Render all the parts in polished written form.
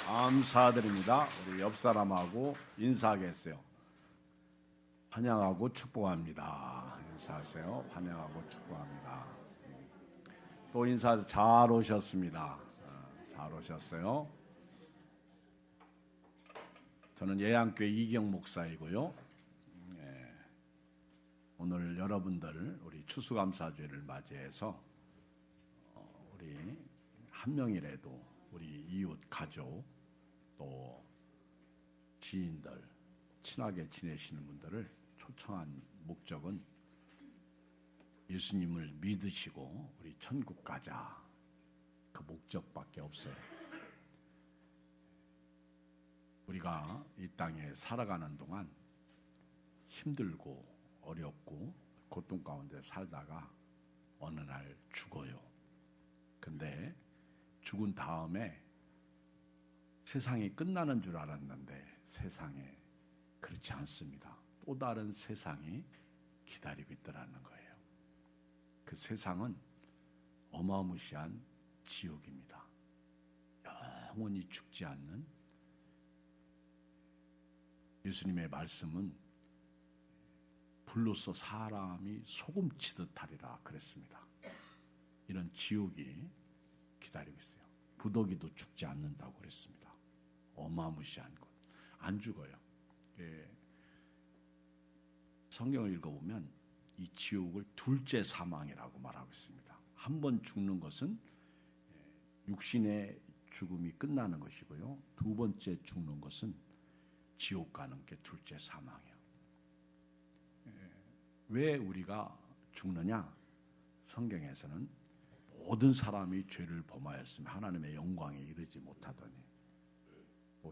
감사드립니다. 우리 옆 사람하고 인사하겠어요. 환영하고 축복합니다. 인사하세요. 환영하고 축복합니다. 또 인사 잘 오셨습니다. 잘 오셨어요. 저는 예양교회 이경 목사이고요. 오늘 여러분들 우리 추수감사주일을 맞이해서 우리 한 명이라도 우리 이웃 가족 또 지인들 친하게 지내시는 분들을 초청한 목적은 예수님을 믿으시고 우리 천국 가자, 그 목적밖에 없어요. 우리가 이 땅에 살아가는 동안 힘들고 어렵고 고통 가운데 살다가 어느 날 죽어요. 근데 죽은 다음에 세상이 끝나는 줄 알았는데 세상에 그렇지 않습니다. 또 다른 세상이 기다리고 있더라는 거예요. 그 세상은 어마무시한 지옥입니다. 영원히 죽지 않는. 예수님의 말씀은 불로써 사람이 소금치듯 하리라 그랬습니다. 이런 지옥이 기다리고 있어요. 부더기도 죽지 않는다고 그랬습니다. 어마무시한 것. 안 죽어요. 성경을 읽어보면 이 지옥을 둘째 사망이라고 말하고 있습니다. 한 번 죽는 것은 육신의 죽음이 끝나는 것이고요. 두 번째 죽는 것은 지옥 가는 게 둘째 사망이에요. 왜 우리가 죽느냐? 성경에서는 모든 사람이 죄를 범하였으며 하나님의 영광에 이르지 못하더니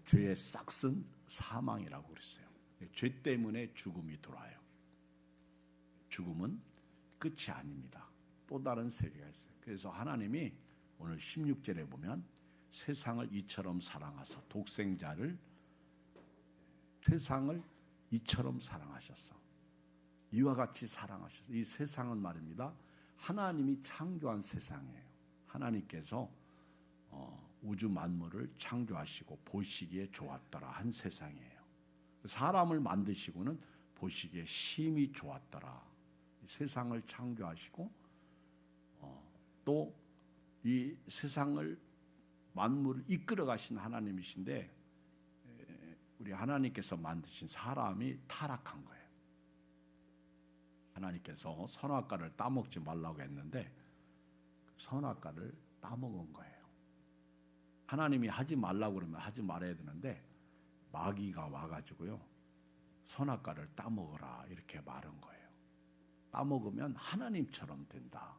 죄의 싹슨 사망이라고 그랬어요. 죄 때문에 죽음이 돌아요. 죽음은 끝이 아닙니다. 또 다른 세계가 있어요. 그래서 하나님이 오늘 16절에 보면 세상을 이처럼 사랑하사 독생자를 세상을 이처럼 사랑하셨어. 이와 같이 사랑하셨어. 이 세상은 말입니다. 하나님이 창조한 세상이에요. 하나님께서 우주 만물을 창조하시고 보시기에 좋았더라 한 세상이에요. 사람을 만드시고는 보시기에 심히 좋았더라. 세상을 창조하시고 또 이 세상을 만물을 이끌어 가신 하나님이신데 우리 하나님께서 만드신 사람이 타락한 거예요. 하나님께서 선악과를 따먹지 말라고 했는데 선악과를 따먹은 거예요. 하나님이 하지 말라고 그러면 하지 말아야 되는데 마귀가 와가지고요 선악과를 따먹어라 이렇게 말한 거예요. 따먹으면 하나님처럼 된다.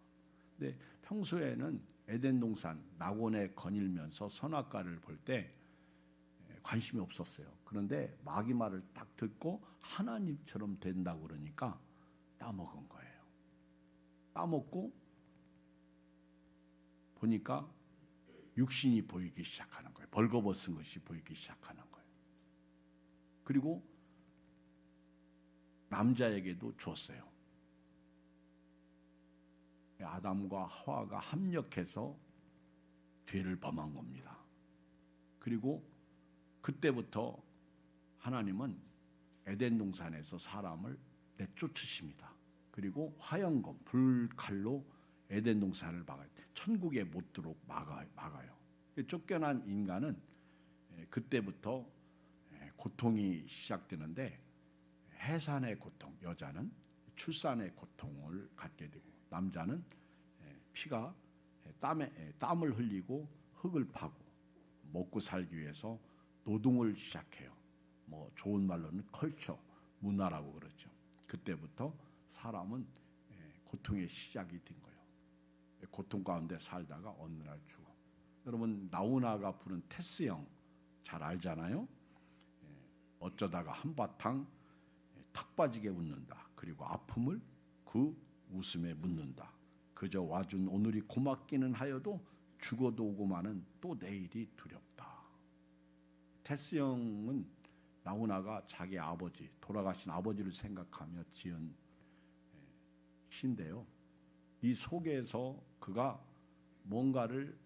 근데 평소에는 에덴 동산 낙원에 거닐면서 선악과를 볼 때 관심이 없었어요. 그런데 마귀 말을 딱 듣고 하나님처럼 된다고 그러니까 따먹은 거예요. 따먹고 보니까 육신이 보이기 시작하는 거예요. 벌거벗은 것이 보이기 시작하는 거예요. 그리고 남자에게도 주었어요. 아담과 하와가 합력해서 죄를 범한 겁니다. 그리고 그때부터 하나님은 에덴 동산에서 사람을 내쫓으십니다. 그리고 화영검, 불칼로 에덴 동산을 막아요. 천국에 못 들어오게 막아요. 쫓겨난 인간은 그때부터 고통이 시작되는데 해산의 고통, 여자는 출산의 고통을 갖게 되고 남자는 피가 땀을 흘리고 흙을 파고 먹고 살기 위해서 노동을 시작해요. 뭐 좋은 말로는 컬처, 문화라고 그러죠. 그때부터 사람은 고통의 시작이 된 거예요. 고통 가운데 살다가 어느 날 죽어. 여러분 나훈아가 부른 테스형 잘 알잖아요. 어쩌다가 한바탕 턱 빠지게 웃는다. 그리고 아픔을 그 웃음에 묻는다. 그저 와준 오늘이 고맙기는 하여도 죽어도 오고 마는 또 내일이 두렵다. 테스형은 나훈아가 자기 아버지, 돌아가신 아버지를 생각하며 지은 시인데요. 이 속에서 그가 뭔가를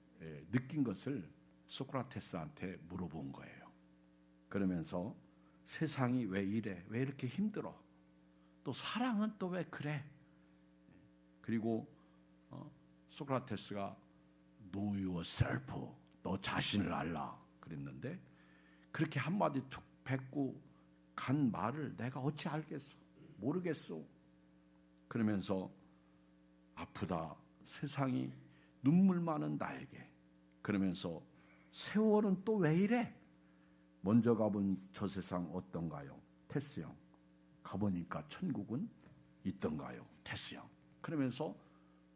느낀 것을 소크라테스한테 물어본 거예요. 그러면서 세상이 왜 이래? 왜 이렇게 힘들어? 또 사랑은 또 왜 그래? 그리고 소크라테스가 Know yourself, 너 자신을 알라 그랬는데 그렇게 한마디 툭 뱉고 간 말을 내가 어찌 알겠어? 모르겠어. 그러면서 아프다. 세상이 눈물 많은 나에게. 그러면서 세월은 또 왜 이래? 먼저 가본 저 세상 어떤가요? 테스 형. 가보니까 천국은 있던가요? 테스 형. 그러면서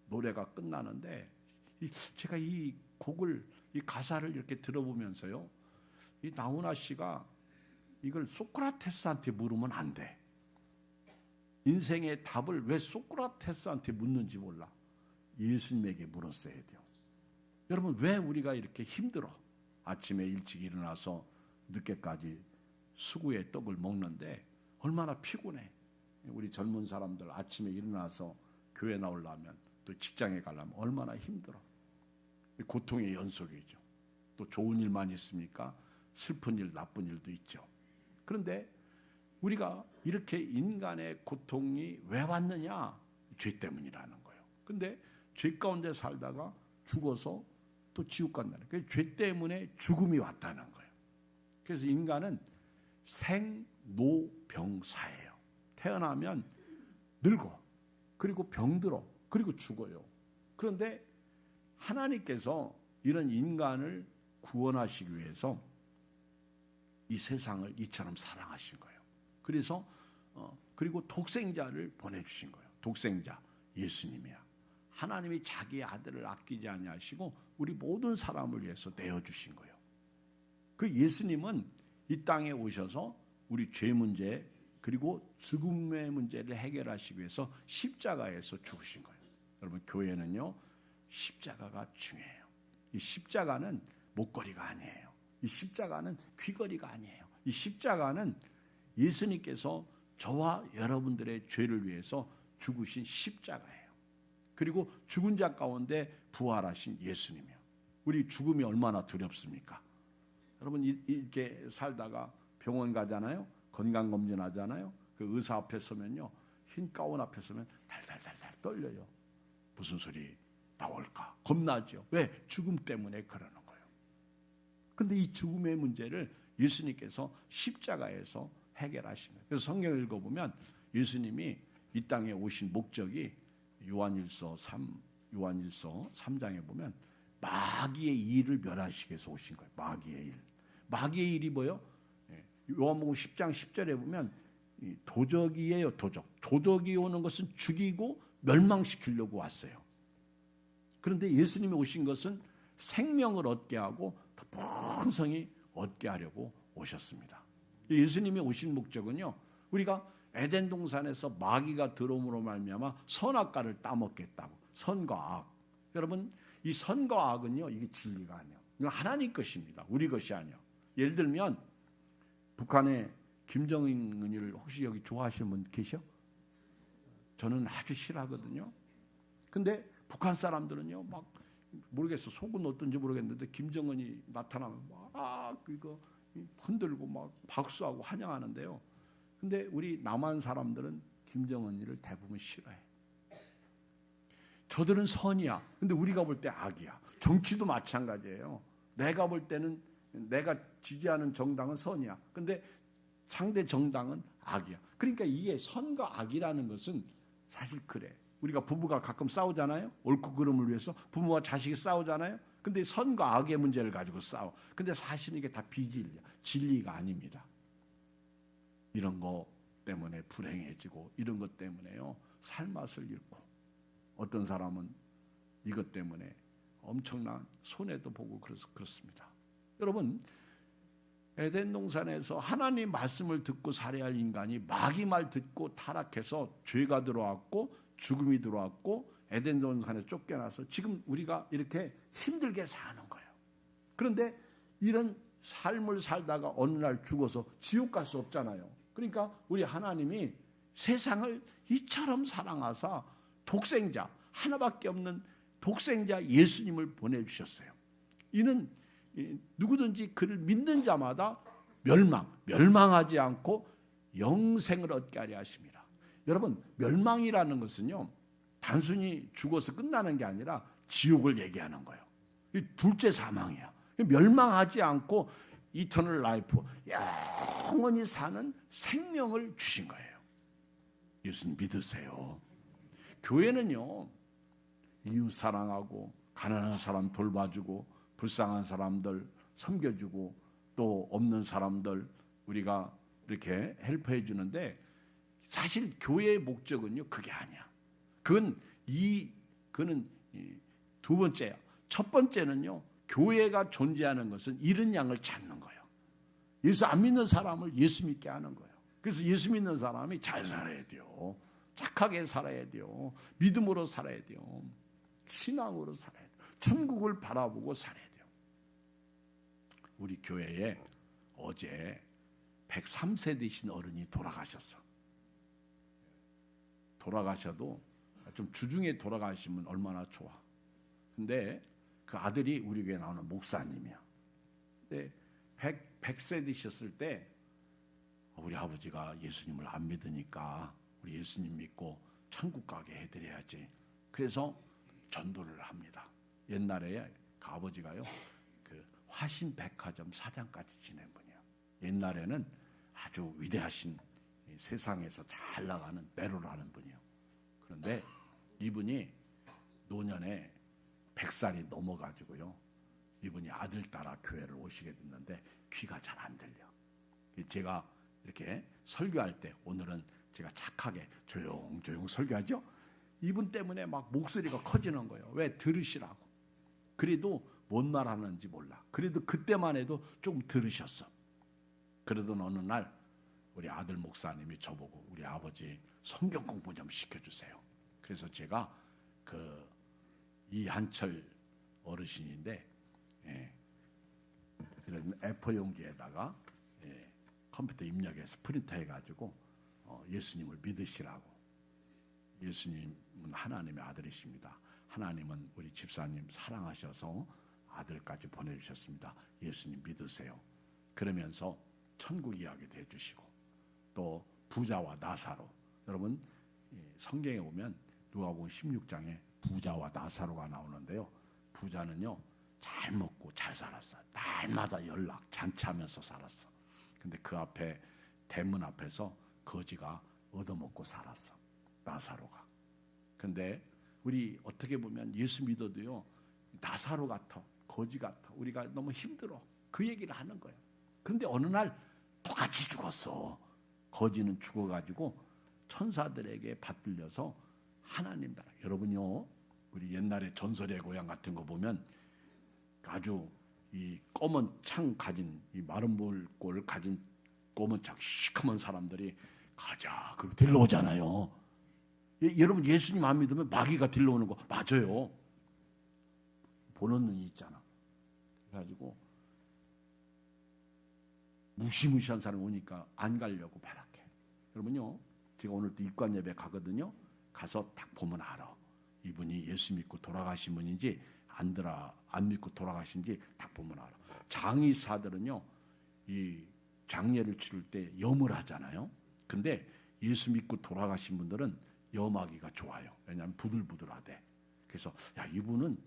노래가 끝나는데 제가 이 곡을 이 가사를 이렇게 들어보면서요. 이 나훈아 씨가 이걸 소크라테스한테 물으면 안 돼. 인생의 답을 왜 소크라테스한테 묻는지 몰라. 예수님에게 물었어야 돼요. 여러분 왜 우리가 이렇게 힘들어? 아침에 일찍 일어나서 늦게까지 수구의 떡을 먹는데 얼마나 피곤해. 우리 젊은 사람들 아침에 일어나서 교회 나오려면 또 직장에 가려면 얼마나 힘들어. 고통의 연속이죠. 또 좋은 일만 있습니까? 슬픈 일, 나쁜 일도 있죠. 그런데 우리가 이렇게 인간의 고통이 왜 왔느냐? 죄 때문이라는 거예요. 근데 죄 가운데 살다가 죽어서 또 지옥 간다는 거예요. 죄 때문에 죽음이 왔다는 거예요. 그래서 인간은 생로병사예요. 태어나면 늙어. 그리고 병들어. 그리고 죽어요. 그런데 하나님께서 이런 인간을 구원하시기 위해서 이 세상을 이처럼 사랑하신 거예요. 그래서 그리고 독생자를 보내주신 거예요. 독생자 예수님이야. 하나님이 자기 아들을 아끼지 아니하시고 우리 모든 사람을 위해서 내어주신 거예요. 그 예수님은 이 땅에 오셔서 우리 죄 문제 그리고 죽음의 문제를 해결하시기 위해서 십자가에서 죽으신 거예요. 여러분 교회는요 십자가가 중요해요. 이 십자가는 목걸이가 아니에요. 이 십자가는 귀걸이가 아니에요. 이 십자가는 예수님께서 저와 여러분들의 죄를 위해서 죽으신 십자가예요. 그리고 죽은 자 가운데 부활하신 예수님이요. 우리 죽음이 얼마나 두렵습니까? 여러분 이렇게 살다가 병원 가잖아요. 건강검진 하잖아요. 그 의사 앞에 서면요. 흰 가운 앞에 서면 달달달달 떨려요. 무슨 소리 나올까? 겁나죠. 왜? 죽음 때문에 그러는 거예요. 그런데 이 죽음의 문제를 예수님께서 십자가에서 해결하신 거예요. 그래서 성경을 읽어보면 예수님이 이 땅에 오신 목적이 요한일서 3장에 보면 마귀의 일을 멸하시기 위해서 오신 거예요. 마귀의 일. 마귀의 일이 뭐예요? 요한복음 10장 10절에 보면 도적이에요. 도적이 오는 것은 죽이고 멸망시키려고 왔어요. 그런데 예수님이 오신 것은 생명을 얻게 하고 더 풍성히 얻게 하려고 오셨습니다. 예수님이 오신 목적은요. 우리가 에덴 동산에서 마귀가 들어옴으로 말미암아 선악과를 따먹겠다고. 선과 악. 여러분 이 선과 악은요. 이게 진리가 아니에요. 이건 하나님 것입니다. 우리 것이 아니에요. 예를 들면 북한의 김정은을 혹시 여기 좋아하시는 분 계셔? 저는 아주 싫어하거든요. 근데 북한 사람들은요. 막 모르겠어. 속은 어떤지 모르겠는데 김정은이 나타나면 막 이거 흔들고 막 박수하고 환영하는데요. 근데 우리 남한 사람들은 김정은이를 대부분 싫어해. 저들은 선이야. 근데 우리가 볼 때 악이야. 정치도 마찬가지예요. 내가 볼 때는 내가 지지하는 정당은 선이야. 근데 상대 정당은 악이야. 그러니까 이게 선과 악이라는 것은 사실 그래. 우리가 부부가 가끔 싸우잖아요. 옳고 그름을 위해서 부모와 자식이 싸우잖아요. 근데 선과 악의 문제를 가지고 싸워. 근데 사실 이게 다 비진리야. 진리가 아닙니다. 이런 거 때문에 불행해지고 이런 것 때문에요. 살맛을 잃고 어떤 사람은 이것 때문에 엄청난 손해도 보고 그렇습니다. 여러분 에덴 동산에서 하나님 말씀을 듣고 살아야 할 인간이 마귀 말 듣고 타락해서 죄가 들어왔고 죽음이 들어왔고 에덴 동산에 쫓겨나서 지금 우리가 이렇게 힘들게 사는 거예요. 그런데 이런 삶을 살다가 어느 날 죽어서 지옥 갈 수 없잖아요. 그러니까 우리 하나님이 세상을 이처럼 사랑하사 독생자 하나밖에 없는 독생자 예수님을 보내주셨어요. 이는 누구든지 그를 믿는 자마다 멸망하지 않고 영생을 얻게 하려 하심이라. 여러분, 멸망이라는 것은요, 단순히 죽어서 끝나는 게 아니라 지옥을 얘기하는 거예요. 둘째 사망이야. 멸망하지 않고 이터널 라이프, 영원히 사는 생명을 주신 거예요. 예수님 믿으세요. 교회는요, 이웃 사랑하고 가난한 사람 돌봐주고 불쌍한 사람들 섬겨주고 또 없는 사람들 우리가 이렇게 헬프해 주는데, 사실 교회의 목적은요 그게 아니야. 그건 두 번째야. 첫 번째는요, 교회가 존재하는 것은 잃은 양을 찾는 거예요. 예수 안 믿는 사람을 예수 믿게 하는 거예요. 그래서 예수 믿는 사람이 잘 살아야 돼요. 착하게 살아야 돼요. 믿음으로 살아야 돼요. 신앙으로 살아야 돼요. 천국을 바라보고 살아야 돼요. 우리 교회에 어제 103세 되신 어른이 돌아가셨어. 돌아가셔도 좀 주중에 돌아가시면 얼마나 좋아. 근데 그 아들이 우리 교회 나오는 목사님이야. 근데 100세 되셨을 때 우리 아버지가 예수님을 안 믿으니까 우리 예수님 믿고 천국 가게 해드려야지. 그래서 전도를 합니다. 옛날에 그 아버지가요, 그 화신백화점 사장까지 지낸 분이에요. 옛날에는 아주 위대하신, 세상에서 잘 나가는 매로를 하는 분이에요. 그런데 이분이 노년에 100살이 넘어가지고요, 이분이 아들 따라 교회를 오시게 됐는데 귀가 잘 안 들려. 제가 이렇게 설교할 때, 오늘은 제가 착하게 조용조용 설교하죠. 이분 때문에 막 목소리가 커지는 거예요. 왜? 들으시라고. 그래도 뭔 말하는지 몰라. 그래도 그때만 해도 좀 들으셨어. 그러던 어느 날 우리 아들 목사님이 저보고 우리 아버지 성경 공부 좀 시켜주세요. 그래서 제가 이한철 어르신인데, 이런 A4 용지에다가 컴퓨터 입력해서 프린터 해가지고 예수님을 믿으시라고. 예수님은 하나님의 아들이십니다. 하나님은 우리 집사님 사랑하셔서 아들까지 보내주셨습니다. 예수님 믿으세요. 그러면서 천국 이야기도 해주시고, 또 부자와 나사로, 여러분 성경에 보면 누가복음 16장에 부자와 나사로가 나오는데요, 부자는요 잘 먹고 잘 살았어요. 날마다 연락 잔치하면서 살았어. 근데 그 앞에 대문 앞에서 거지가 얻어먹고 살았어, 나사로가. 근데 우리 어떻게 보면 예수 믿어도요, 나사로 같아, 거지 같아, 우리가 너무 힘들어, 그 얘기를 하는 거예요. 근데 어느 날 똑같이 죽었어. 거지는 죽어가지고 천사들에게 받들려서 하나님 나라. 여러분요, 우리 옛날에 전설의 고향 같은 거 보면 아주 이 검은 창 가진, 이 마른 볼꼴 가진 검은 창 시커먼 사람들이 가자 그리고 들러오잖아요. 여러분 예수님 안 믿으면 마귀가 들러오는 거 맞아요. 보는 눈이 있잖아. 그래가지고 무시무시한 사람 오니까 안 가려고 발악해. 여러분요, 제가 오늘 또 입관 예배 가거든요. 가서 딱 보면 알아. 이분이 예수 믿고 돌아가신 분인지 안 믿고 돌아가신지 딱 보면 알아. 장의사들은요, 이 장례를 치를 때 염을 하잖아요. 근데 예수 믿고 돌아가신 분들은 염하기가 좋아요. 왜냐하면 부들부들하대. 그래서 야, 이분은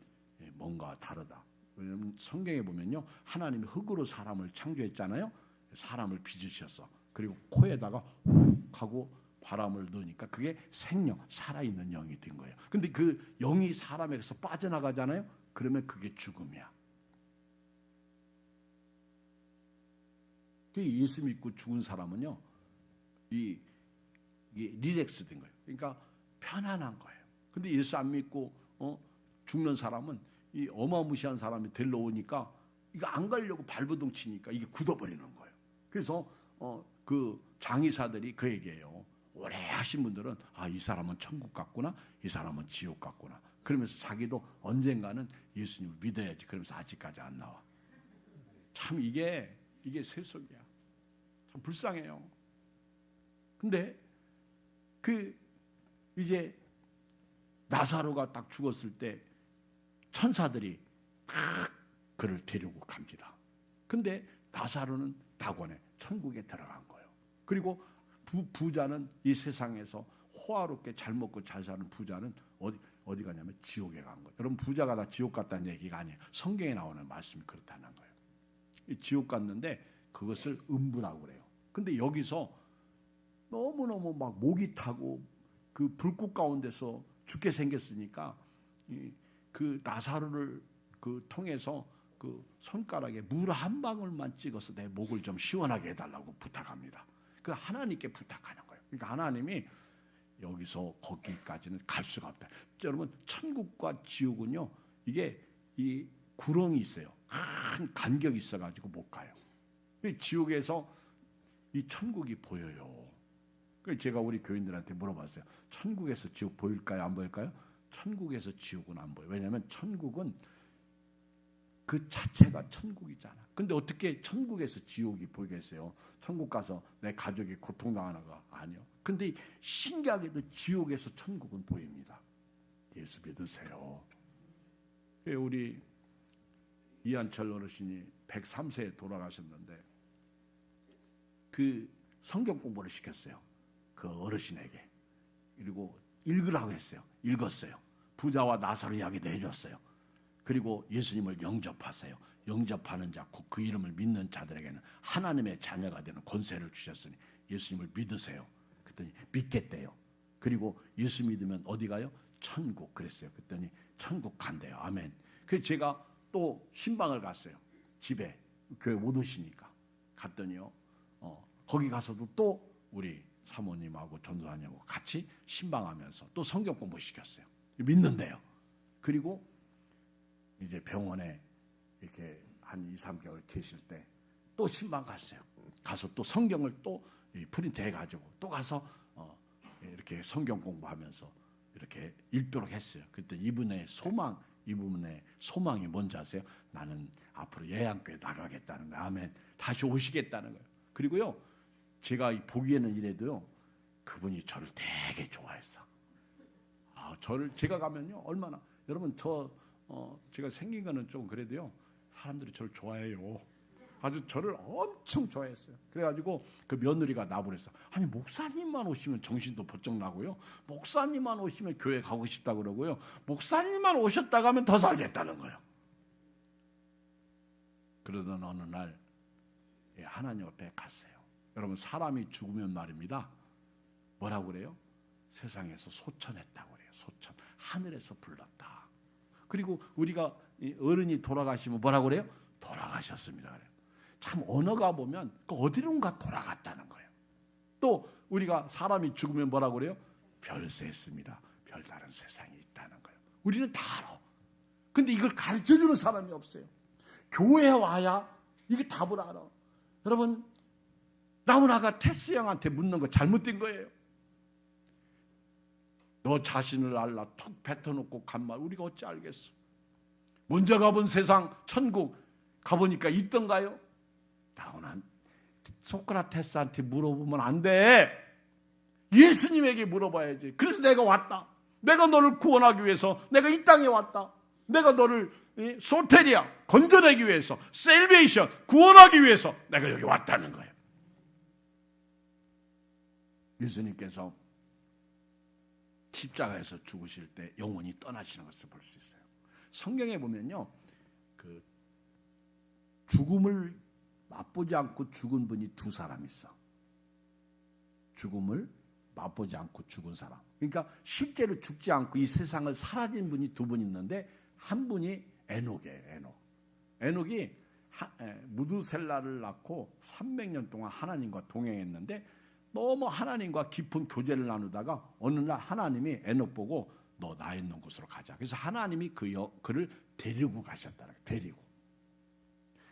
뭔가 다르다. 왜냐하면 성경에 보면요, 하나님이 흙으로 사람을 창조했잖아요. 사람을 빚으셨어. 그리고 코에다가 훅 하고 바람을 넣으니까 그게 생명, 살아있는 영이 된 거예요. 근데 그 영이 사람에게서 빠져나가잖아요. 그러면 그게 죽음이야. 예수 믿고 죽은 사람은요, 이게 릴렉스 된 거예요. 그러니까 편안한 거예요. 근데 예수 안 믿고 죽는 사람은 이 어마무시한 사람이 들러오니까 이거 안 가려고 발버둥 치니까 이게 굳어버리는 거예요. 그래서 그 장의사들이 그 얘기예요. 오래 하신 분들은 이 사람은 천국 같구나, 이 사람은 지옥 같구나. 그러면서 자기도 언젠가는 예수님을 믿어야지. 그러면서 아직까지 안 나와. 참 이게 세속이야. 참 불쌍해요. 근데 이제 나사로가 딱 죽었을 때 천사들이 딱 그를 데리고 갑니다. 근데 나사로는 낙원에 천국에 들어간 거예요. 그리고 부자는 이 세상에서 호화롭게 잘 먹고 잘 사는 부자는 어디 가냐면 지옥에 간 거예요. 여러분, 부자가 다 지옥 갔다는 얘기가 아니에요. 성경에 나오는 말씀이 그렇다는 거예요. 지옥 갔는데 그것을 음부라고 그래요. 근데 여기서 너무너무 막 목이 타고 그 불꽃 가운데서 죽게 생겼으니까 그 나사로를 통해서 그 손가락에 물 한 방울만 찍어서 내 목을 좀 시원하게 해달라고 부탁합니다. 그 하나님께 부탁하는 거예요. 그러니까 하나님이 여기서 거기까지는 갈 수가 없다. 여러분, 천국과 지옥은요, 이게 이 구렁이 있어요. 큰 간격이 있어가지고 못 가요. 지옥에서 이 천국이 보여요. 제가 우리 교인들한테 물어봤어요. 천국에서 지옥 보일까요? 안 보일까요? 천국에서 지옥은 안 보여요. 왜냐하면 천국은 그 자체가 천국이잖아. 근데 어떻게 천국에서 지옥이 보이겠어요? 천국 가서 내 가족이 고통당하는 거 아니요. 근데 신기하게도 지옥에서 천국은 보입니다. 예수 믿으세요. 우리 이한철 어르신이 103세에 돌아가셨는데 그 성경 공부를 시켰어요. 그 어르신에게. 그리고 읽으라고 했어요. 읽었어요. 부자와 나사로 이야기도 해줬어요. 그리고 예수님을 영접하세요. 영접하는 자, 곧 그 이름을 믿는 자들에게는 하나님의 자녀가 되는 권세를 주셨으니 예수님을 믿으세요. 그랬더니 믿겠대요. 그리고 예수 믿으면 어디 가요? 천국. 그랬어요. 그랬더니 천국 간대요. 아멘. 그래서 제가 또 신방을 갔어요. 집에 교회 못 오시니까 갔더니요. 거기 가서도 또 우리 사모님하고 전도사님하고 같이 신방하면서 또 성경 공부 시켰어요. 믿는데요. 그리고 이제 병원에 이렇게 한 2, 3개월 계실 때 또 신방 갔어요. 가서 또 성경을 또 프린트 해가지고 또 가서 이렇게 성경 공부하면서 이렇게 읽도록 했어요. 그때 이분의 소망이 뭔지 아세요? 나는 앞으로 예양교회 나가겠다는 거예요. 아멘. 다시 오시겠다는 거예요. 그리고요, 제가 보기에는 이래도요, 그분이 저를 되게 좋아했어. 제가 가면요, 얼마나, 여러분, 제가 생긴 거는 좀 그래도요, 사람들이 저를 좋아해요. 아주 저를 엄청 좋아했어요. 그래가지고 그 며느리가 나보냈어. 아니, 목사님만 오시면 정신도 번쩍 나고요. 목사님만 오시면 교회 가고 싶다 그러고요. 목사님만 오셨다가 하면 더 살겠다는 거예요. 그러던 어느 날 하나님 앞에 갔어요. 여러분, 사람이 죽으면 말입니다. 뭐라고 그래요? 세상에서 소천했다고 그래요. 소천. 하늘에서 불렀다. 그리고 우리가 어른이 돌아가시면 뭐라고 그래요? 돌아가셨습니다. 그래요. 참 언어가 보면 어디론가 돌아갔다는 거예요. 또 우리가 사람이 죽으면 뭐라고 그래요? 별세했습니다. 별다른 세상이 있다는 거예요. 우리는 다 알아. 근데 이걸 가르쳐주는 사람이 없어요. 교회에 와야 이게 답을 알아. 여러분, 나무나가 테스 형한테 묻는 거 잘못된 거예요. 너 자신을 알라 툭 뱉어놓고 간 말 우리가 어찌 알겠어. 먼저 가본 세상 천국 가보니까 있던가요? 나오나 소크라테스한테 물어보면 안 돼. 예수님에게 물어봐야지. 그래서 내가 왔다. 내가 너를 구원하기 위해서 내가 이 땅에 왔다. 내가 너를 소테리아 건져내기 위해서, 셀베이션 구원하기 위해서 내가 여기 왔다는 거예요. 예수님께서 십자가에서 죽으실 때 영원히 떠나시는 것을 볼 수 있어요. 성경에 보면요, 그 죽음을 맛보지 않고 죽은 분이 두 사람 있어. 죽음을 맛보지 않고 죽은 사람. 그러니까 실제로 죽지 않고 이 세상을 사라진 분이 두 분 있는데, 한 분이 에녹이에요. 에녹이 무두셀라를 낳고 300년 동안 하나님과 동행했는데 너무 하나님과 깊은 교제를 나누다가 어느 날 하나님이 에녹 보고 너 나 있는 곳으로 가자. 그래서 하나님이 그를 데리고 가셨다는 거예요. 데리고.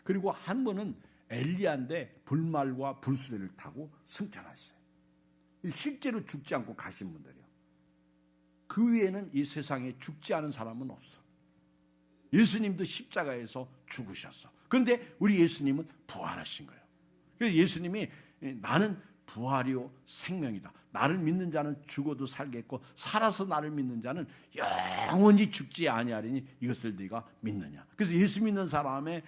그리고 한 분은 엘리야인데 불말과 불수레를 타고 승천하셨어요. 실제로 죽지 않고 가신 분들이요. 그 위에는 이 세상에 죽지 않은 사람은 없어. 예수님도 십자가에서 죽으셨어. 그런데 우리 예수님은 부활하신 거예요. 그래서 예수님이 나는 부활이요 생명이다. 나를 믿는 자는 죽어도 살겠고 살아서 나를 믿는 자는 영원히 죽지 아니하리니 이것을 네가 믿느냐. 그래서 예수 믿는 사람이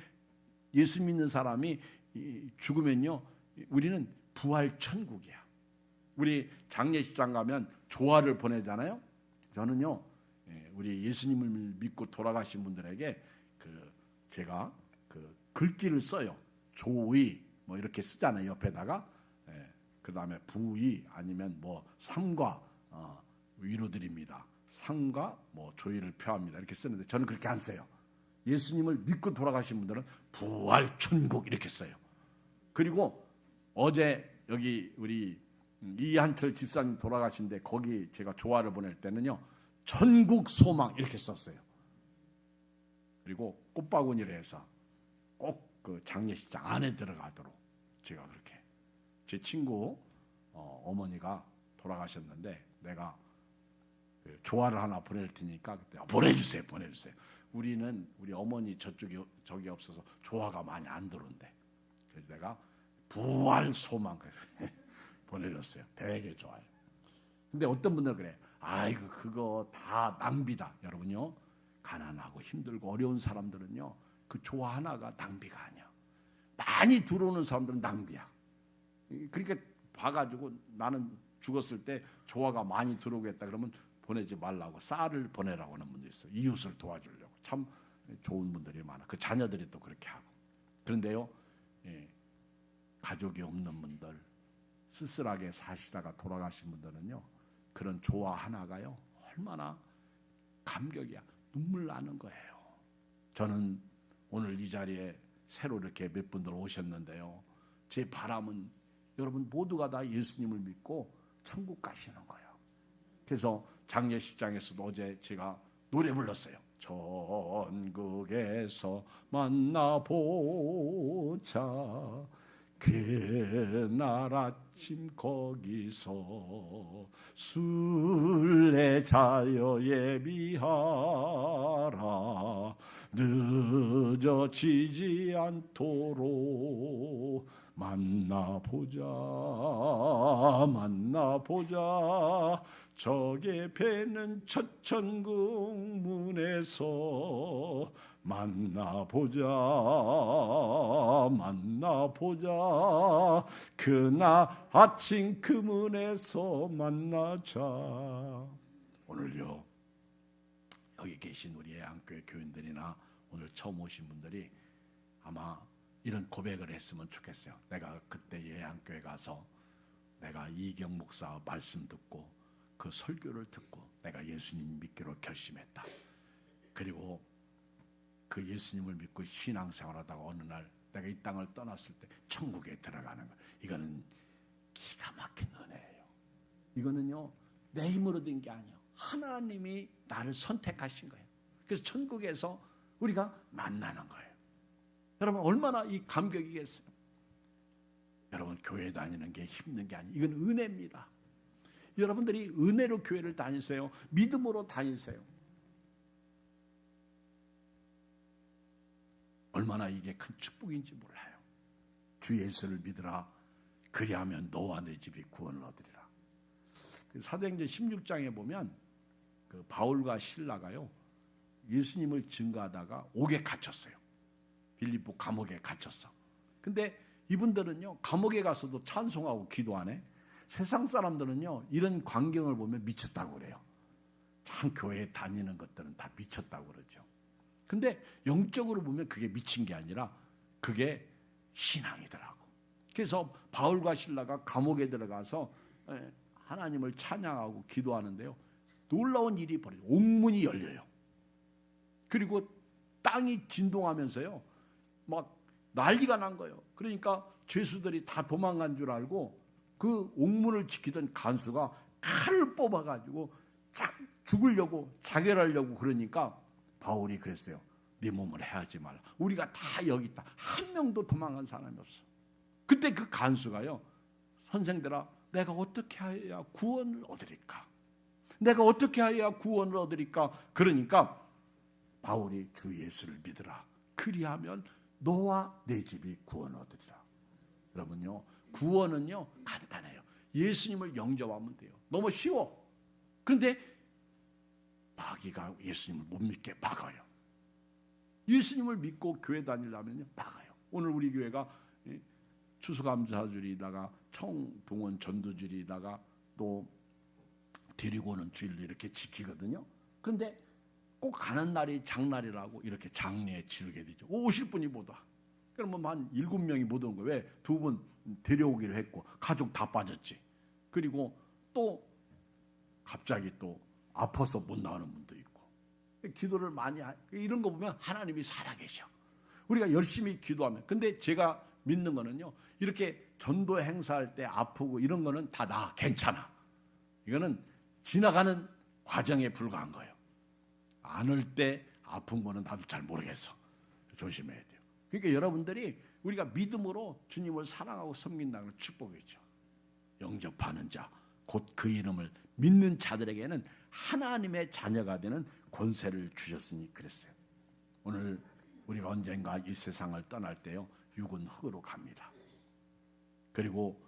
죽으면요, 우리는 부활 천국이야. 우리 장례식장 가면 조화를 보내잖아요. 저는요, 우리 예수님을 믿고 돌아가신 분들에게 제가 글귀를 써요. 조의 뭐 이렇게 쓰잖아요. 옆에다가. 그 다음에 부의 아니면 뭐 삼가 위로드립니다. 상가 뭐 조의를 표합니다. 이렇게 쓰는데 저는 그렇게 안 써요. 예수님을 믿고 돌아가신 분들은 부활 천국 이렇게 써요. 그리고 어제 여기 우리 이한철 집사님 돌아가신데 거기 제가 조화를 보낼 때는요, 천국 소망 이렇게 썼어요. 그리고 꽃바구니를 해서 꼭 그 장례식장 안에 들어가도록 제가 그렇게. 제 친구 어머니가 돌아가셨는데 내가 조화를 하나 보낼 테니까 그때 보내주세요. 우리 어머니 저기 없어서 조화가 많이 안 들어온대. 그래서 내가 부활 소망 보내줬어요. 되게 좋아요. 근데 어떤 분들은 그래. 아이고 그거 다 낭비다. 여러분요, 가난하고 힘들고 어려운 사람들은요, 그 조화 하나가 낭비가 아니야. 많이 들어오는 사람들은 낭비야. 그러니까 봐가지고 나는 죽었을 때 조화가 많이 들어오겠다 그러면 보내지 말라고 쌀을 보내라고 하는 분도 있어요. 이웃을 도와주려고. 참 좋은 분들이 많아. 그 자녀들이 또 그렇게 하고. 그런데요, 가족이 없는 분들, 쓸쓸하게 사시다가 돌아가신 분들은요, 그런 조화 하나가요 얼마나 감격이야. 눈물 나는 거예요. 저는 오늘 이 자리에 새로 이렇게 몇 분들 오셨는데요, 제 바람은 여러분 모두가 다 예수님을 믿고 천국 가시는 거예요. 그래서 장례식장에서도 어제 제가 노래 불렀어요. 천국에서 만나보자, 그날 아침 거기서 순례자여 예비하라, 늦어지지 않도록 만나보자. 저게 배는 첫 천국 문에서 만나보자. 그날 아침 그 문에서 만나자. 오늘요, 여기 계신 우리 예안교회 교인들이나 오늘 처음 오신 분들이 아마 이런 고백을 했으면 좋겠어요. 내가 그때 예안교회 가서 내가 이경 목사 말씀 듣고 그 설교를 듣고 내가 예수님 믿기로 결심했다. 그리고 그 예수님을 믿고 신앙생활하다가 어느 날 내가 이 땅을 떠났을 때 천국에 들어가는 거. 이거는 기가 막힌 은혜예요. 이거는요, 내 힘으로 된 게 아니에요. 하나님이 나를 선택하신 거예요. 그래서 천국에서 우리가 만나는 거예요. 여러분 얼마나 이 감격이겠어요. 여러분 교회 다니는 게 힘든 게 아니에요. 이건 은혜입니다. 여러분들이 은혜로 교회를 다니세요. 믿음으로 다니세요. 얼마나 이게 큰 축복인지 몰라요. 주 예수를 믿으라. 그리하면 너와 내 집이 구원을 얻으리라. 사도행전 16장에 보면 그 바울과 실라가요, 예수님을 증거하다가 옥에 갇혔어요. 빌립보 감옥에 갇혔어. 근데 이분들은요, 감옥에 가서도 찬송하고 기도하네. 세상 사람들은요, 이런 광경을 보면 미쳤다고 그래요. 참 교회에 다니는 것들은 다 미쳤다고 그러죠. 근데 영적으로 보면 그게 미친 게 아니라 그게 신앙이더라고. 그래서 바울과 실라가 감옥에 들어가서 하나님을 찬양하고 기도하는데요, 놀라운 일이 벌어져요. 옥문이 열려요. 그리고 땅이 진동하면서요, 막 난리가 난 거예요. 그러니까 죄수들이 다 도망간 줄 알고 그 옥문을 지키던 간수가 칼을 뽑아가지고 죽으려고 자결하려고 그러니까 바울이 그랬어요. 네 몸을 해하지 말라. 우리가 다 여기 있다. 한 명도 도망간 사람이 없어. 그때 그 간수가요, 선생들아, 내가 어떻게 해야 구원을 얻으리까? 내가 어떻게 해야 구원을 얻으리까? 그러니까 바울이 주 예수를 믿으라. 그리하면 너와 내 집이 구원을 얻으리라. 여러분요, 구원은요 간단해요. 예수님을 영접하면 돼요. 너무 쉬워. 그런데 마귀가 예수님을 못 믿게 막아요. 예수님을 믿고 교회 다니려면요, 막아요. 오늘 우리 교회가 추수감사주일이다가 청동원 전도주일이다가 또 데리고 오는 주일로 이렇게 지키거든요. 그런데 꼭 가는 날이 장날이라고 이렇게 장례에 치르게 되죠. 오실 분이 못 와. 그러면 한 7명이 못 온 거예요. 왜? 2분 데려오기로 했고 가족 다 빠졌지. 그리고 또 갑자기 또 아파서 못 나오는 분도 있고. 기도를 많이 이런 거 보면 하나님이 살아계셔. 우리가 열심히 기도하면. 근데 제가 믿는 거는요, 이렇게 전도 행사할 때 아프고 이런 거는 다 나 괜찮아. 이거는 지나가는 과정에 불과한 거예요. 안 올 때 아픈 거는 나도 잘 모르겠어. 조심해야 돼요. 그러니까 여러분들이 우리가 믿음으로 주님을 사랑하고 섬긴다는 축복이죠. 영접하는 자, 곧 그 이름을 믿는 자들에게는 하나님의 자녀가 되는 권세를 주셨으니 그랬어요. 오늘 우리가 언젠가 이 세상을 떠날 때요, 육은 흙으로 갑니다. 그리고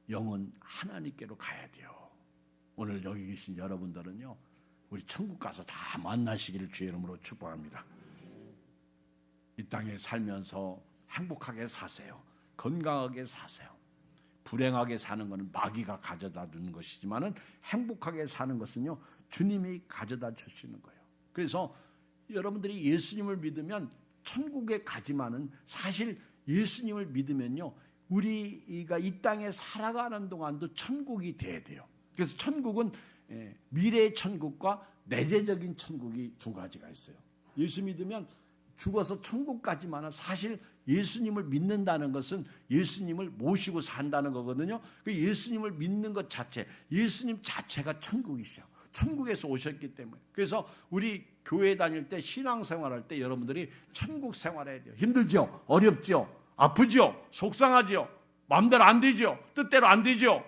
영은 하나님께로 가야 돼요. 오늘 여기 계신 여러분들은요, 우리 천국 가서 다 만나시기를 주의 이름으로 축복합니다. 이 땅에 살면서 행복하게 사세요. 건강하게 사세요. 불행하게 사는 것은 마귀가 가져다 주는 것이지만은 행복하게 사는 것은요, 주님이 가져다 주시는 거예요. 그래서 여러분들이 예수님을 믿으면 천국에 가지만은 사실 예수님을 믿으면요, 우리가 이 땅에 살아가는 동안도 천국이 돼야 돼요. 그래서 천국은 미래의 천국과 내재적인 천국이 두 가지가 있어요. 예수 믿으면 죽어서 천국 가지만은 사실 예수님을 믿는다는 것은 예수님을 모시고 산다는 거거든요. 그 예수님을 믿는 것 자체, 예수님 자체가 천국이시죠. 천국에서 오셨기 때문에. 그래서 우리 교회 다닐 때 신앙생활할 때 여러분들이 천국 생활해야 돼요. 힘들죠? 어렵죠? 아프죠? 속상하죠? 마음대로 안 되죠? 뜻대로 안 되죠?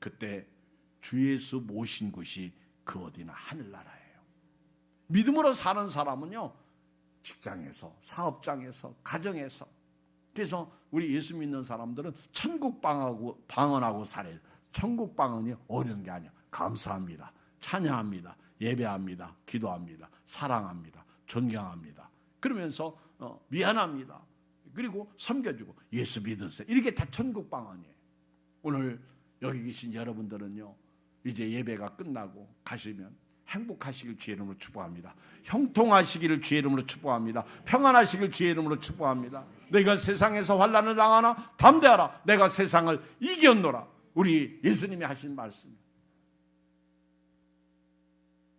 그때 주 예수 모신 곳이 그 어디나 하늘나라예요. 믿음으로 사는 사람은요, 직장에서, 사업장에서, 가정에서. 그래서 우리 예수 믿는 사람들은 천국 방언하고 살아요. 천국 방언이 어려운 게 아니에요. 감사합니다. 찬양합니다. 예배합니다. 기도합니다. 사랑합니다. 존경합니다. 그러면서 미안합니다. 그리고 섬겨주고 예수 믿으세요. 이렇게 다 천국 방언이에요. 오늘 여기 계신 여러분들은요, 이제 예배가 끝나고 가시면 행복하시길 주의 이름으로 축복합니다. 형통하시기를 주의 이름으로 축복합니다. 평안하시길 주의 이름으로 축복합니다. 너희가 세상에서 환난을 당하나 담대하라. 내가 세상을 이겼노라. 우리 예수님이 하신 말씀.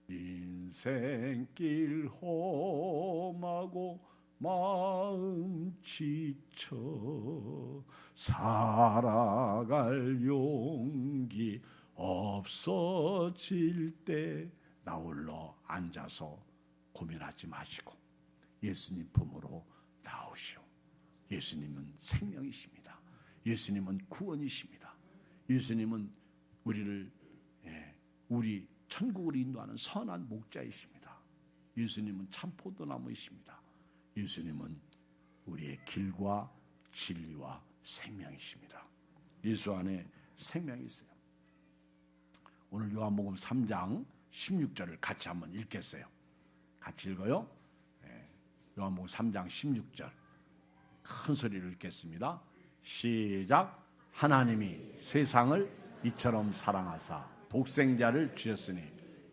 인생길 험하고 마음 지쳐 살아갈 용기 없어질 때 나 홀로 앉아서 고민하지 마시고 예수님 품으로 나오시오. 예수님은 생명이십니다. 예수님은 구원이십니다. 예수님은 우리를 우리 천국을 인도하는 선한 목자이십니다. 예수님은 참 포도나무이십니다. 예수님은 우리의 길과 진리와 생명이십니다. 예수 안에 생명이 있어요. 오늘 요한복음 3장 16절을 같이 한번 읽겠어요. 같이 읽어요. 요한복음 3장 16절 큰 소리로 읽겠습니다. 시작. 하나님이 세상을 이처럼 사랑하사 독생자를 주셨으니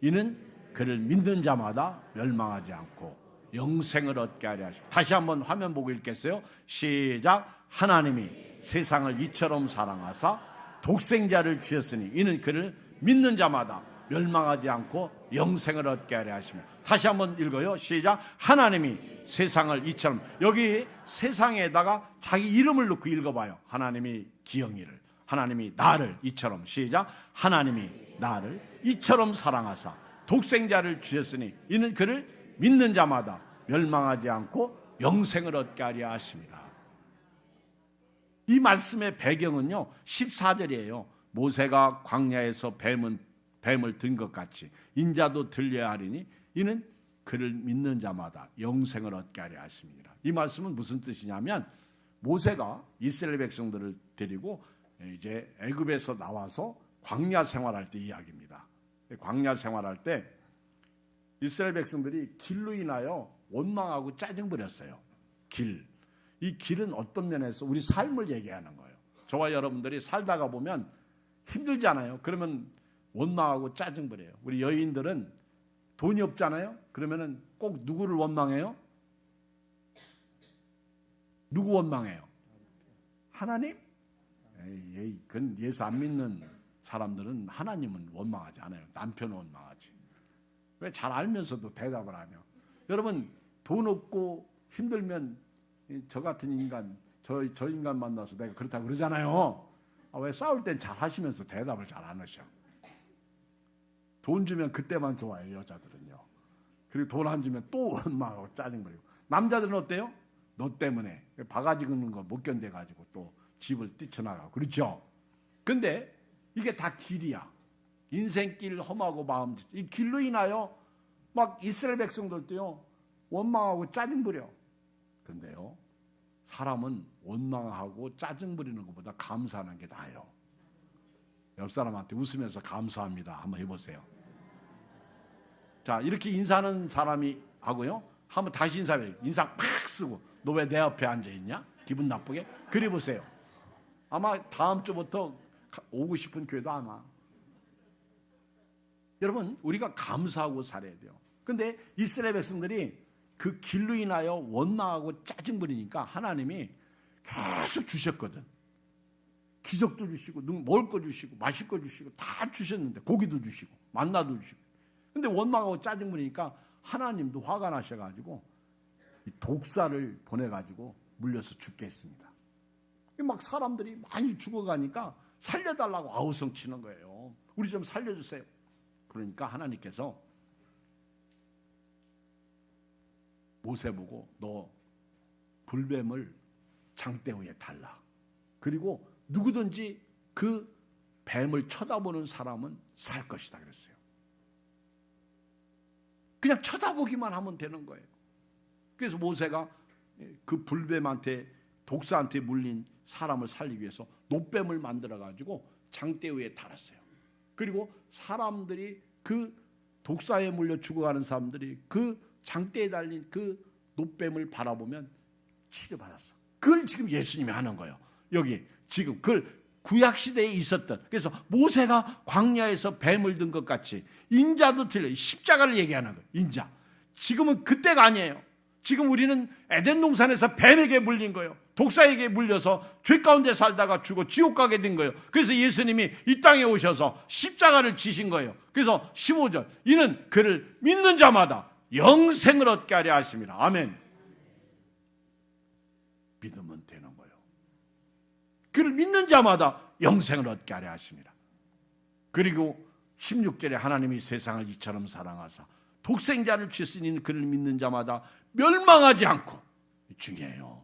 이는 그를 믿는 자마다 멸망하지 않고 영생을 얻게 하려 하십니다. 다시 한번 화면 보고 읽겠어요. 시작. 하나님이 세상을 이처럼 사랑하사 독생자를 주셨으니 이는 그를 믿는 자마다 멸망하지 않고 영생을 얻게 하려 하십니다. 다시 한번 읽어요. 시작. 하나님이 세상을 이처럼, 여기 세상에다가 자기 이름을 넣고 읽어봐요. 하나님이 기영이를, 하나님이 나를 이처럼. 시작. 하나님이 나를 이처럼 사랑하사 독생자를 주셨으니 이는 그를 믿는 자마다 멸망하지 않고 영생을 얻게 하려 하십니다. 이 말씀의 배경은요 14절이에요. 모세가 광야에서 뱀을 든 것 같이 인자도 들려야 하리니 이는 그를 믿는 자마다 영생을 얻게 하려 하십니다. 이 말씀은 무슨 뜻이냐면 모세가 이스라엘 백성들을 데리고 이제 애굽에서 나와서 광야 생활할 때 이야기입니다. 광야 생활할 때 이스라엘 백성들이 길로 인하여 원망하고 짜증 부렸어요. 이 길은 어떤 면에서 우리 삶을 얘기하는 거예요. 저와 여러분들이 살다가 보면 힘들잖아요. 그러면 원망하고 짜증 부려요. 우리 여인들은 돈이 없잖아요. 그러면은 꼭 누구를 원망해요? 누구 원망해요? 하나님? 그건 예수 안 믿는 사람들은 하나님은 원망하지 않아요. 남편은 원망하지. 왜 잘 알면서도 대답을 안 해요? 여러분, 돈 없고 힘들면 저 같은 인간, 저 인간 만나서 내가 그렇다고 그러잖아요. 왜 싸울 땐 잘 하시면서 대답을 잘 안 하셔? 돈 주면 그때만 좋아해요, 여자들은요. 그리고 돈 안 주면 또 원망하고 짜증부리고. 남자들은 어때요? 너 때문에 바가지 긁는 거 못 견뎌가지고 또 집을 뛰쳐나가고. 그렇죠? 근데 이게 다 길이야. 인생길 험하고 마음, 이 길로 인하여 막 이스라엘 백성들도요 원망하고 짜증 부려. 근데요 사람은 원망하고 짜증 부리는 것보다 감사하는 게 나아요. 옆 사람한테 웃으면서 감사합니다 한번 해보세요. 자, 이렇게 인사하는 사람이 하고요, 한번 다시 인사해요. 인사 팍 쓰고 너 왜 내 옆에 앉아있냐? 기분 나쁘게? 그래 보세요. 아마 다음 주부터 오고 싶은 교회도 안 와. 여러분, 우리가 감사하고 살아야 돼요. 근데 이스라엘 백성들이 그 길로 인하여 원망하고 짜증 부리니까 하나님이 계속 주셨거든. 기적도 주시고 먹을 거 주시고 마실 거 주시고 다 주셨는데, 고기도 주시고 만나도 주시고. 근데 원망하고 짜증 부리니까 하나님도 화가 나셔가지고 독사를 보내가지고 물려서 죽게 했습니다. 막 사람들이 많이 죽어가니까 살려달라고 아우성 치는 거예요. 우리 좀 살려주세요. 그러니까 하나님께서 모세 보고 너 불뱀을 장대 위에 달라. 그리고 누구든지 그 뱀을 쳐다보는 사람은 살 것이다 그랬어요. 그냥 쳐다보기만 하면 되는 거예요. 그래서 모세가 그 불뱀한테, 독사한테 물린 사람을 살리기 위해서 노뱀을 만들어 가지고 장대 위에 달았어요. 그리고 사람들이 그 독사에 물려 죽어가는 사람들이 그 장대에 달린 그 노뱀을 바라보면 치료받았어. 그걸 지금 예수님이 하는 거예요. 여기 지금 그걸 구약시대에 있었던, 그래서 모세가 광야에서 뱀을 든 것 같이 인자도 틀려요. 십자가를 얘기하는 거예요. 인자. 지금은 그때가 아니에요. 지금 우리는 에덴 동산에서 뱀에게 물린 거예요. 독사에게 물려서 죄 가운데 살다가 죽어 지옥 가게 된 거예요. 그래서 예수님이 이 땅에 오셔서 십자가를 지신 거예요. 그래서 15절, 이는 그를 믿는 자마다 영생을 얻게 하려 하심이라. 아멘. 믿으면 되는 거예요. 그를 믿는 자마다 영생을 얻게 하려 하심이라. 그리고 16절에 하나님이 세상을 이처럼 사랑하사 독생자를 주시니 그를 믿는 자마다 멸망하지 않고, 중요해요,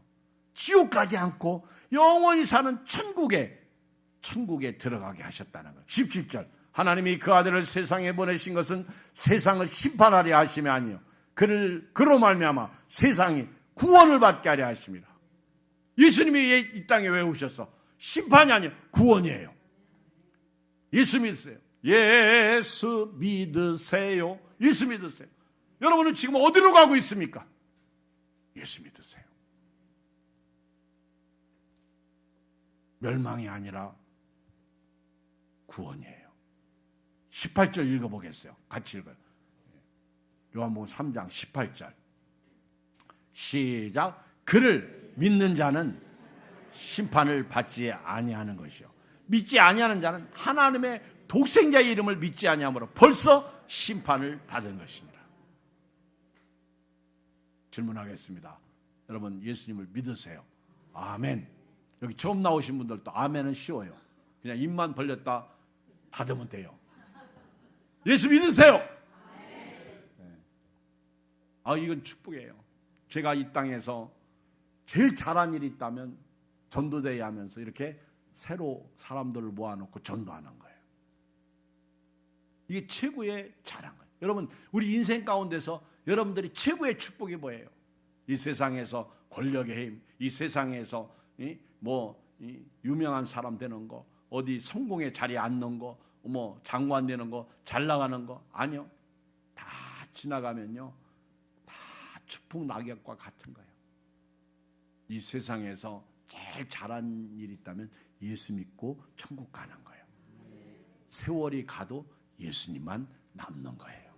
지옥 가지 않고 영원히 사는 천국에 들어가게 하셨다는 거예요. 17절, 하나님이 그 아들을 세상에 보내신 것은 세상을 심판하려 하심이 아니요 그로 말미암아 세상이 구원을 받게 하려 하심이라. 예수님이 이 땅에 왜 오셨어? 심판이 아니에요, 구원이에요. 예수 믿으세요. 예수 믿으세요. 예수 믿으세요. 여러분은 지금 어디로 가고 있습니까? 예수 믿으세요. 멸망이 아니라 구원이에요. 18절 읽어보겠어요. 같이 읽어요. 요한복음 3장 18절 시작. 그를 믿는 자는 심판을 받지 아니하는 것이요 믿지 아니하는 자는 하나님의 독생자의 이름을 믿지 아니하므로 벌써 심판을 받은 것이니라. 질문하겠습니다. 여러분, 예수님을 믿으세요? 아멘. 여기 처음 나오신 분들도 아멘은 쉬워요. 그냥 입만 벌렸다 받으면 돼요. 예수 믿으세요? 네. 이건 축복이에요. 제가 이 땅에서 제일 잘한 일이 있다면 전도대회 하면서 이렇게 새로 사람들을 모아놓고 전도하는 거예요. 이게 최고의 잘한 거예요. 여러분, 우리 인생 가운데서 여러분들이 최고의 축복이 뭐예요? 이 세상에서 권력의 힘, 이 세상에서 유명한 사람 되는 거, 어디 성공의 자리에 앉는 거, 뭐 장관 되는 거, 잘 나가는 거 아니요. 다 지나가면요, 다 축복 낙엽과 같은 거예요. 이 세상에서 제일 잘한 일이 있다면 예수 믿고 천국 가는 거예요. 세월이 가도 예수님만 남는 거예요.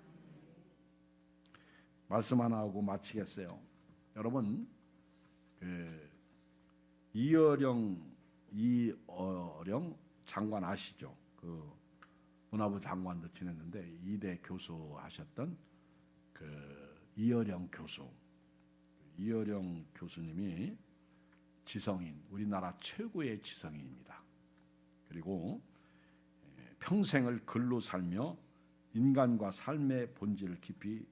말씀 하나 하고 마치겠어요. 여러분, 이어령 장관 아시죠? 그 문화부 장관도 지냈는데 2대 교수 하셨던 그 이어령 교수님이 지성인, 우리나라 최고의 지성인입니다. 그리고 평생을 글로 살며 인간과 삶의 본질을 깊이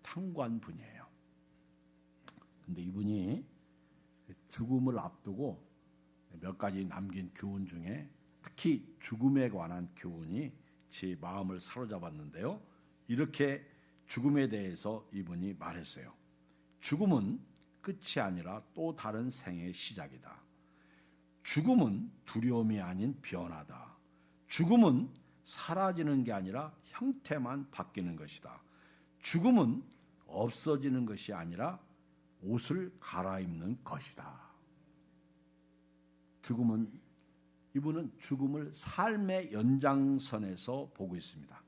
탐구한 분이에요. 근데 이분이 죽음을 앞두고 몇 가지 남긴 교훈 중에 특히 죽음에 관한 교훈이 제 마음을 사로잡았는데요. 이렇게 죽음에 대해서 이분이 말했어요. 죽음은 끝이 아니라 또 다른 생의 시작이다. 죽음은 두려움이 아닌 변화다. 죽음은 사라지는 게 아니라 형태만 바뀌는 것이다. 죽음은 없어지는 것이 아니라 옷을 갈아입는 것이다. 이분은 죽음을 삶의 연장선에서 보고 있습니다.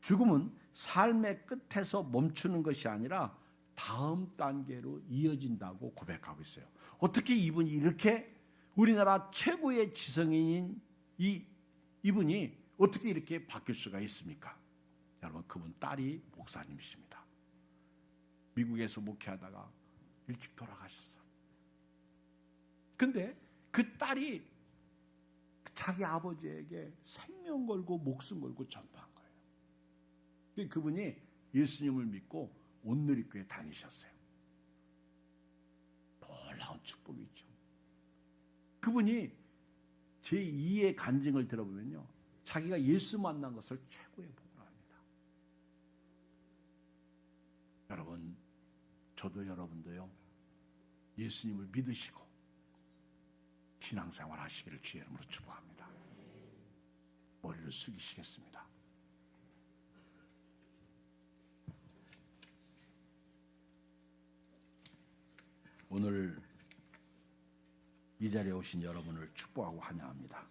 죽음은 삶의 끝에서 멈추는 것이 아니라 다음 단계로 이어진다고 고백하고 있어요. 어떻게 이분이 이렇게 우리나라 최고의 지성인인 이분이 어떻게 이렇게 바뀔 수가 있습니까? 여러분, 그분 딸이 목사님이십니다. 미국에서 목회하다가 일찍 돌아가셨어요. 근데 그 딸이 자기 아버지에게 생명 걸고 목숨 걸고 전도한 거예요. 그분이 예수님을 믿고 온누리교회 다니셨어요. 놀라운 축복이죠. 그분이 제2의 간증을 들어보면요, 자기가 예수 만난 것을 최고의 복으로 합니다. 여러분, 저도 여러분도요, 예수님을 믿으시고 신앙생활 하시기를 주의 이름으로 축복합니다. 머리를 숙이시겠습니다. 오늘 이 자리에 오신 여러분을 축복하고 환영합니다.